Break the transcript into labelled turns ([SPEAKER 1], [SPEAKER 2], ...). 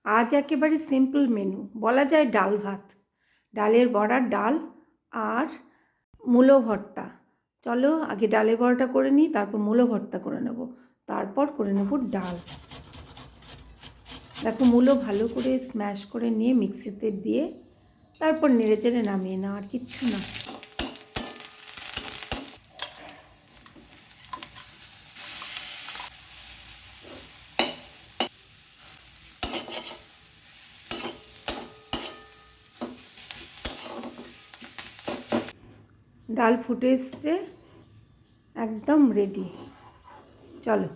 [SPEAKER 1] আজ একেবারে simple menu, বলা যায় ডাল ভাত, ডালের বড়ার ডাল আর মূলো ভর্তা। চলো আগে ডালের বড়াটা করে নিই, তারপর মূলো ভর্তা করে নেব, তারপর করে নেব ডাল। দেখো মূলো ভালো করে স্ম্যাশ করে নিয়ে মিক্সিতে দিয়ে তারপর নেড়ে চেড়ে নামিয়ে না, আর কিচ্ছু না। ডাল ফুটে এসছে, একদম রেডি। চলো।